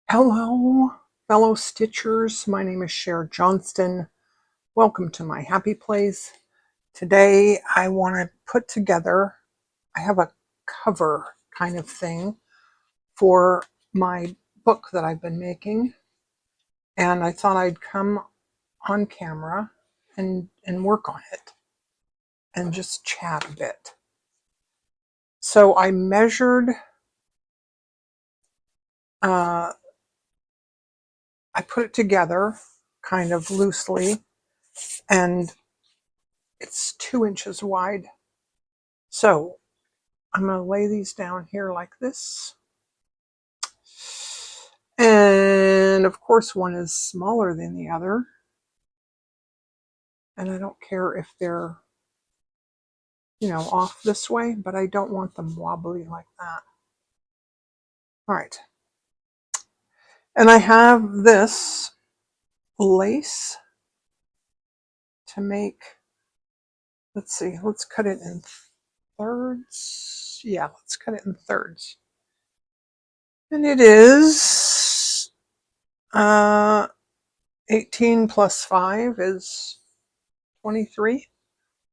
Hello, fellow Stitchers. My name is Cher Johnston. Welcome to my happy place. Today I want to put together, I have a cover kind of thing for my book that I've been making. And I thought I'd come on camera and work on it and just chat a bit. So I measured, I put it together kind of loosely, and it's 2 inches wide. So I'm going to lay these down here like this. And of course, one is smaller than the other. And I don't care if they're, off this way, but I don't want them wobbly like that. All right. And I have this lace to make, let's see, let's cut it in thirds. Yeah, let's cut it in thirds. And it is 18 plus 5 is 23.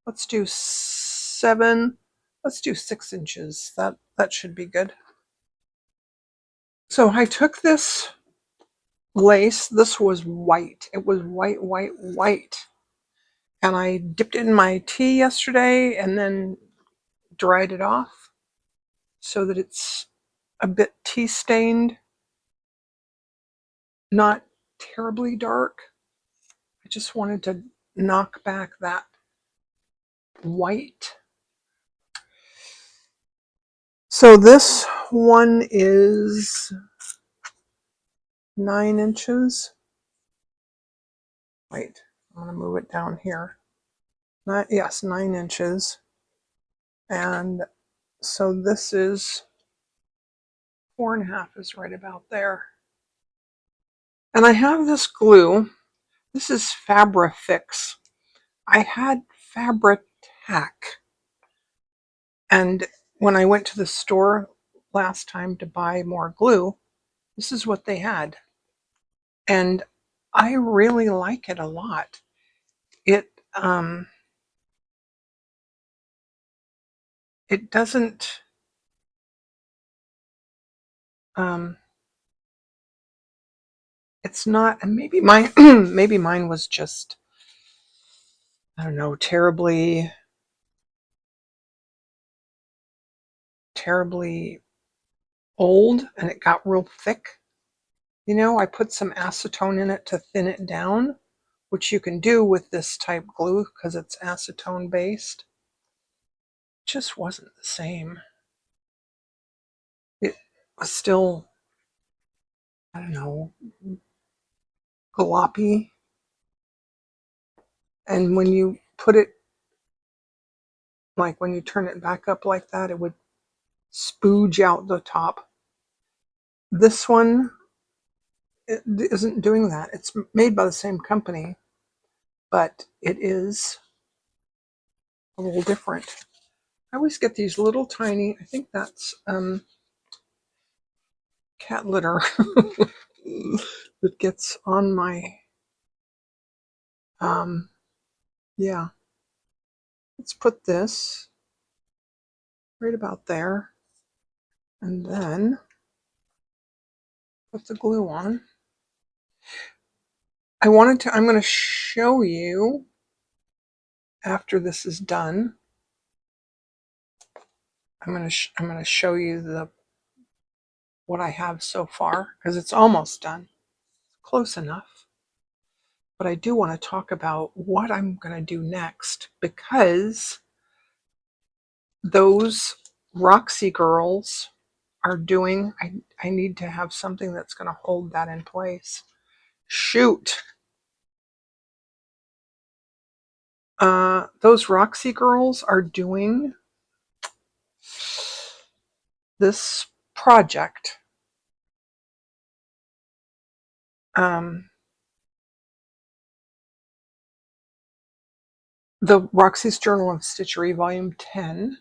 Let's do 7. Let's do 6 inches. That should be good. So I took this lace. This was white. It was white, white, white. And I dipped it in my tea yesterday and then dried it off so that it's a bit tea stained. Not terribly dark. I just wanted to knock back that white. So this one is 9 inches. Wait, I'm going to move it down here. Yes, 9 inches. And so this is 4.5 is right about there. And I have this glue. This is Fabri-Fix. I had Fabri-Tac. And when I went to the store last time to buy more glue, this is what they had. And I really like it a lot. It doesn't it's not, and maybe mine maybe mine was just, I don't know, terribly old and it got real thick. I put some acetone in it to thin it down, which you can do with this type glue because it's acetone based. It just wasn't the same. It was still, I don't know, gloppy. And when you put it, like when you turn it back up like that, it would spooge out the top. This one, it isn't doing that. It's made by the same company, but it is a little different. I always get these little tiny, I think that's cat litter that gets on my, yeah. Let's put this right about there and then put the glue on. I'm going to show you after this is done. I'm going to show you what I have so far because it's almost done. Close enough. But I do want to talk about what I'm going to do next because those Roxy girls are doing, I need to have something that's going to hold that in place. Shoot. Those Roxy girls are doing this project. The Roxy's Journal of Stitchery, Volume 10.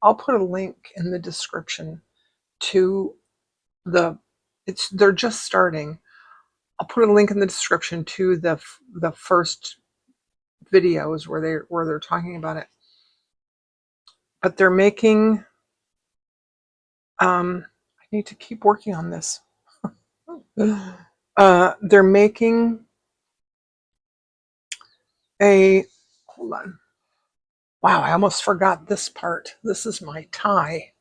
I'll put a link in the description to the they're just starting. I'll put a link in the description to the first videos where they're talking about it. But they're making I need to keep working on this. They're making hold on. Wow, I almost forgot this part. This is my tie.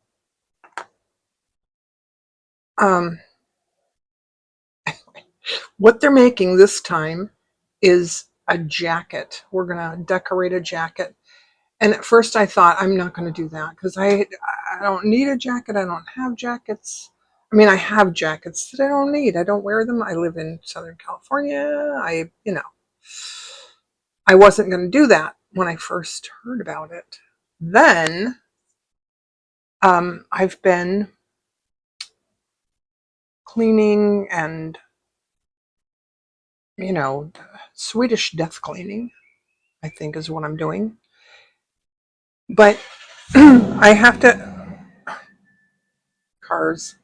What they're making this time is a jacket. We're going to decorate a jacket. And at first I thought, I'm not going to do that because I don't need a jacket. I don't have jackets. I mean, I have jackets that I don't need. I don't wear them. I live in Southern California. I wasn't going to do that when I first heard about it. Then I've been cleaning and, Swedish death cleaning, I think is what I'm doing. But I have to, cars,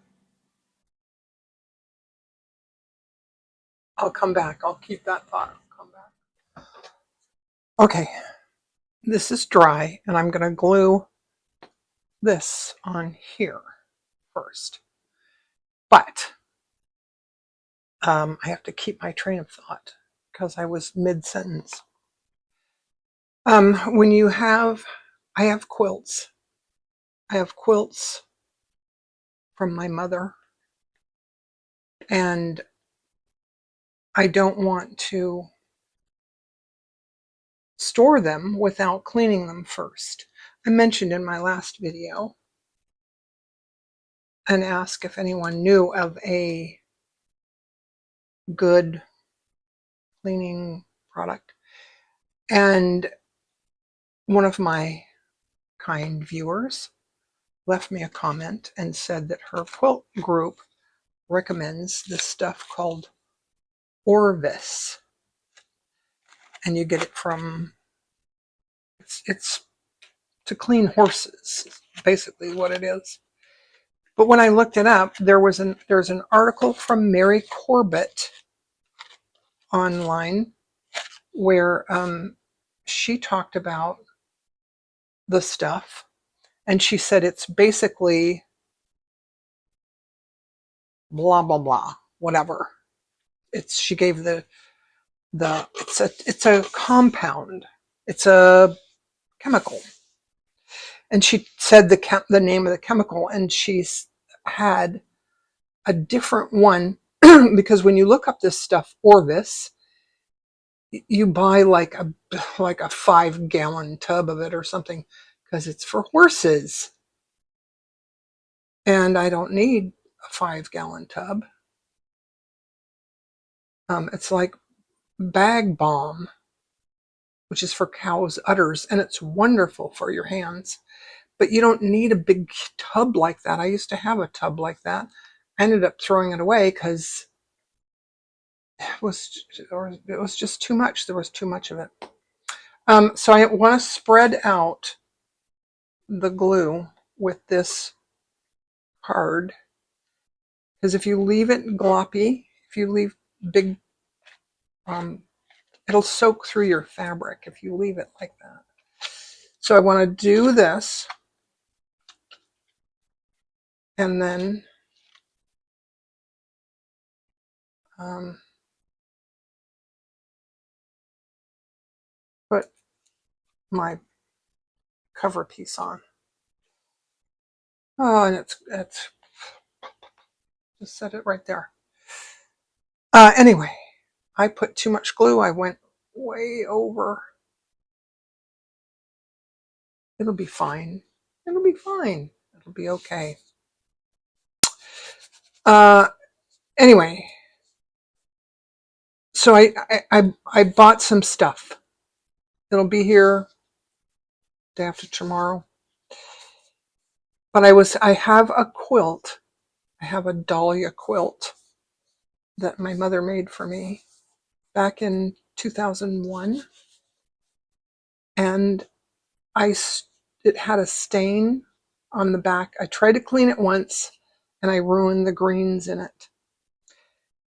I'll come back. I'll keep that thought. I'll come back. Okay, this is dry and I'm going to glue this on here first. But I have to keep my train of thought because I was mid-sentence. When you have, I have quilts. I have quilts from my mother, and I don't want to store them without cleaning them first. I mentioned in my last video and asked if anyone knew of a good cleaning product. And one of my kind viewers left me a comment and said that her quilt group recommends this stuff called Orvus. And you get it from, it's to clean horses, basically what it is. But when I looked it up, there's an article from Mary Corbett online where she talked about the stuff, and she said it's basically blah blah blah, whatever. She gave it's a compound, it's a chemical, and she said the name of the chemical, and she's had a different one because when you look up this stuff, Orvus, you buy like a 5-gallon tub of it or something because it's for horses. And I don't need a 5-gallon tub. It's like bag balm, which is for cows' udders, and it's wonderful for your hands. But you don't need a big tub like that. I used to have a tub like that. I ended up throwing it away because it was just too much. There was too much of it. So I want to spread out the glue with this card, because if you leave it gloppy, if you leave big, it'll soak through your fabric if you leave it like that. So I want to do this, and then put my cover piece on. Oh, and it's just set it right there. Anyway, I put too much glue. I went way over. It'll be fine. It'll be fine. It'll be okay. Anyway, so I bought some stuff. It'll be here day after tomorrow. But I have a quilt. I have a dahlia quilt that my mother made for me back in 2001. And it had a stain on the back. I tried to clean it once and I ruined the greens in it.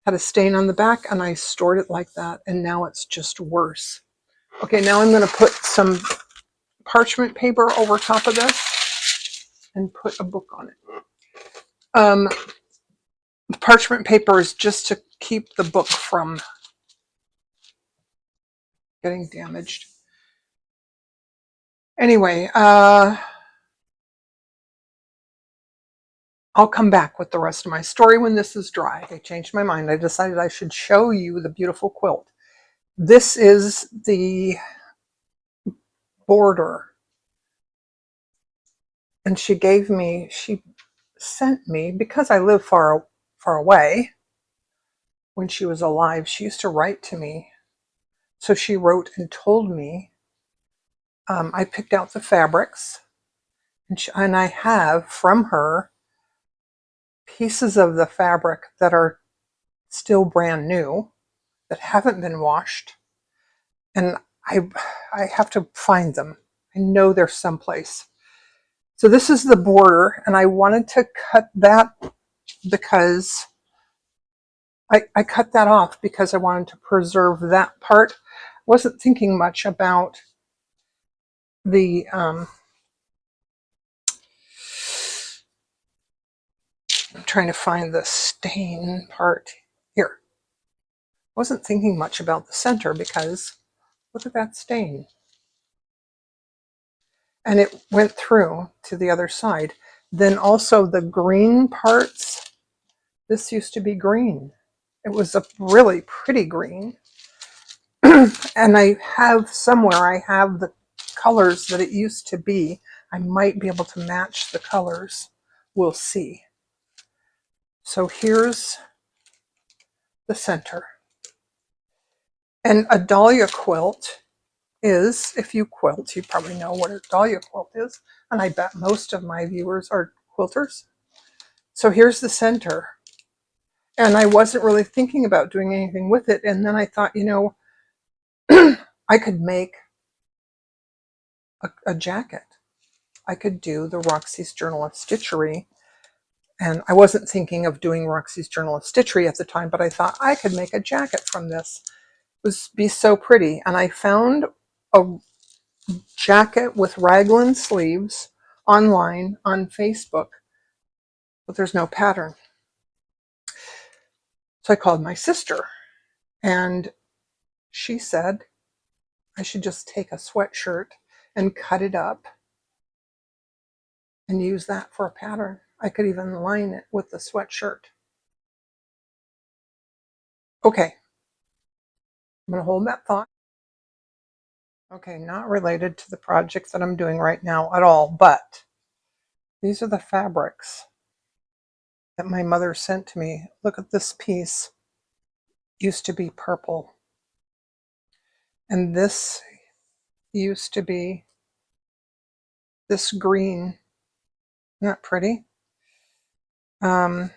had a stain on the back, and I stored it like that, and now it's just worse. Okay, now I'm going to put some parchment paper over top of this and put a book on it. Parchment paper is just to keep the book from getting damaged. Anyway, I'll come back with the rest of my story when this is dry. I changed my mind. I decided I should show you the beautiful quilt. This is the border. And she sent me, because I live far away, when she was alive, she used to write to me. So she wrote and told me, I picked out the fabrics, and I have from her pieces of the fabric that are still brand new, that haven't been washed, and I have to find them. I know they're someplace. So this is the border, and I wanted to cut that because I cut that off because I wanted to preserve that part. Wasn't thinking much about the I'm trying to find the stain part here. Wasn't thinking much about the center because look at that stain. And it went through to the other side. Then also the green parts, this used to be green. It was a really pretty green. And I have the colors that it used to be. I might be able to match the colors. We'll see. So here's the center. And a dahlia quilt is, if you quilt, you probably know what a dahlia quilt is. And I bet most of my viewers are quilters. So here's the center. And I wasn't really thinking about doing anything with it. And then I thought, I could make a jacket. I could do the Roxy's Journal of Stitchery. And I wasn't thinking of doing Roxy's Journal of Stitchery at the time, but I thought I could make a jacket from this. It would be so pretty. And I found a jacket with raglan sleeves online on Facebook, but there's no pattern. So I called my sister, and she said I should just take a sweatshirt and cut it up and use that for a pattern. I could even line it with the sweatshirt. Okay, I'm going to hold that thought. Okay, not related to the project that I'm doing right now at all, but these are the fabrics that my mother sent to me. Look at this piece. Used to be purple. And this used to be this green. Isn't that pretty? But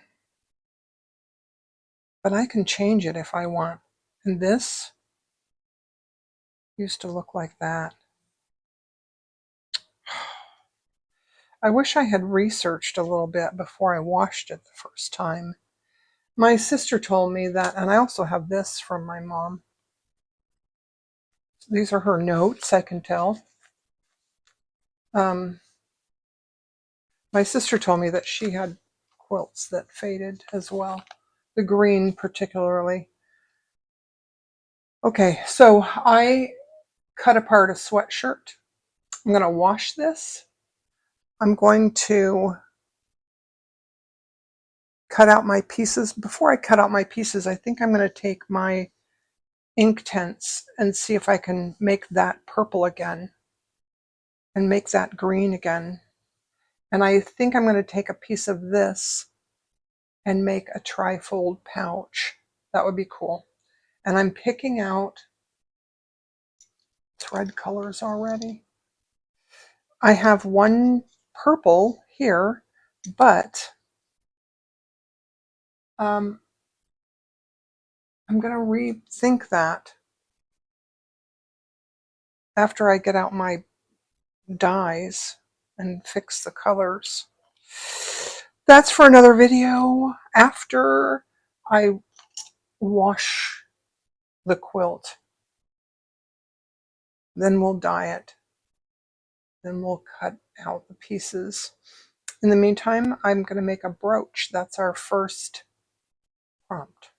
I can change it if I want. And this used to look like that. I wish I had researched a little bit before I washed it the first time. My sister told me that, and I also have this from my mom. These are her notes, I can tell. My sister told me that she had quilts that faded as well. The green particularly. Okay, so I cut apart a sweatshirt. I'm going to wash this. I'm going to cut out my pieces. Before I cut out my pieces, I think I'm going to take my ink tints and see if I can make that purple again and make that green again. And I think I'm going to take a piece of this and make a tri-fold pouch. That would be cool. And I'm picking out thread colors already. I have one purple here, but I'm going to rethink that after I get out my dyes and fix the colors. That's for another video after I wash the quilt. Then we'll dye it. Then we'll cut out the pieces. In the meantime, I'm going to make a brooch. That's our first prompt.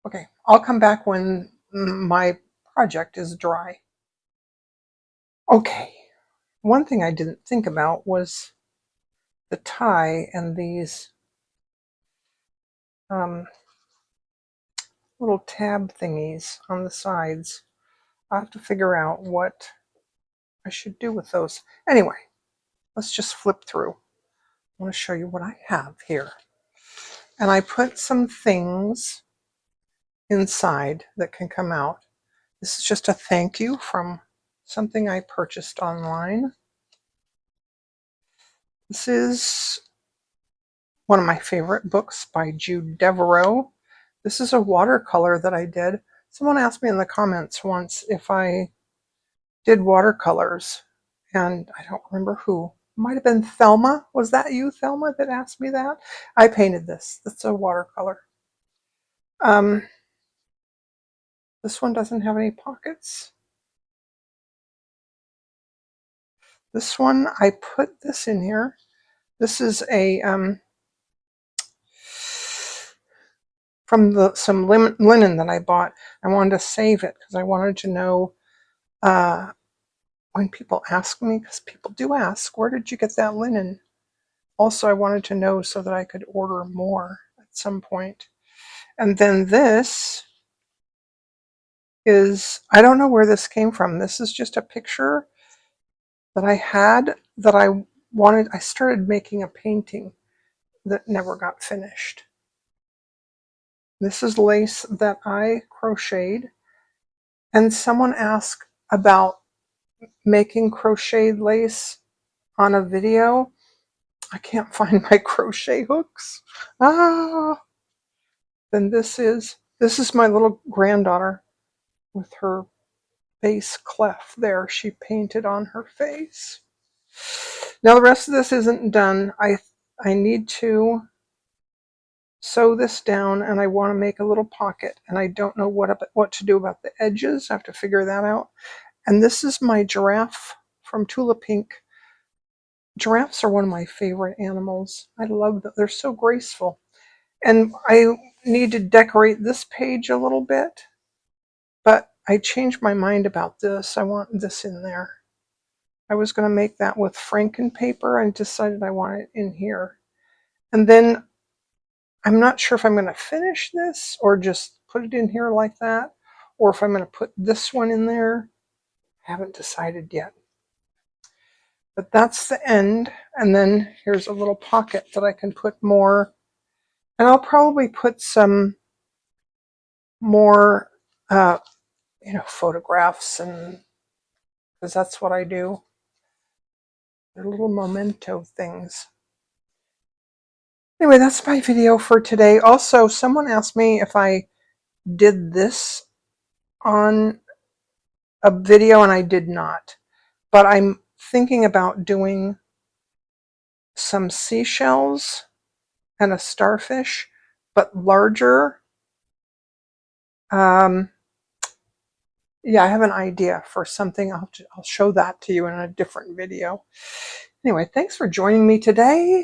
Okay, I'll come back when my project is dry. Okay, one thing I didn't think about was the tie and these little tab thingies on the sides. I'll have to figure out what I should do with those. Anyway, let's just flip through. I want to show you what I have here. And I put some things inside that can come out. This is just a thank you from something I purchased online. This is one of my favorite books by Jude Devereaux. This is a watercolor that I did. Someone asked me in the comments once if I did watercolors, and I don't remember who. It might have been Thelma. Was that you, Thelma, that asked me that? I painted this. That's a watercolor. This one doesn't have any pockets. This one, I put this in here. This is a from some linen that I bought. I wanted to save it because I wanted to know when people ask me, because people do ask, where did you get that linen? Also, I wanted to know so that I could order more at some point. And then this is, I don't know where this came from. This is just a picture that I had that I wanted. I started making a painting that never got finished. This is lace that I crocheted, and someone asked about making crocheted lace on a video. I can't find my crochet hooks. Then this is my little granddaughter with her face cleft there. She painted on her face. Now the rest of this isn't done. I need to sew this down, and I want to make a little pocket, and I don't know what to do about the edges. I have to figure that out. And this is my giraffe from Tula Pink. Giraffes are one of my favorite animals. I love them. They're so graceful. And I need to decorate this page a little bit, but I changed my mind about this. I want this in there. I was going to make that with Franken paper and decided I want it in here. And then I'm not sure if I'm going to finish this or just put it in here like that, or if I'm going to put this one in there. I haven't decided yet. But that's the end. And then here's a little pocket that I can put more. And I'll probably put some more, photographs, and because that's what I do. They're little memento things. Anyway, that's my video for today. Also, someone asked me if I did this on a video, and I did not. But I'm thinking about doing some seashells and a starfish, but larger. Yeah, I have an idea for something. I'll show that to you in a different video. Anyway, thanks for joining me today.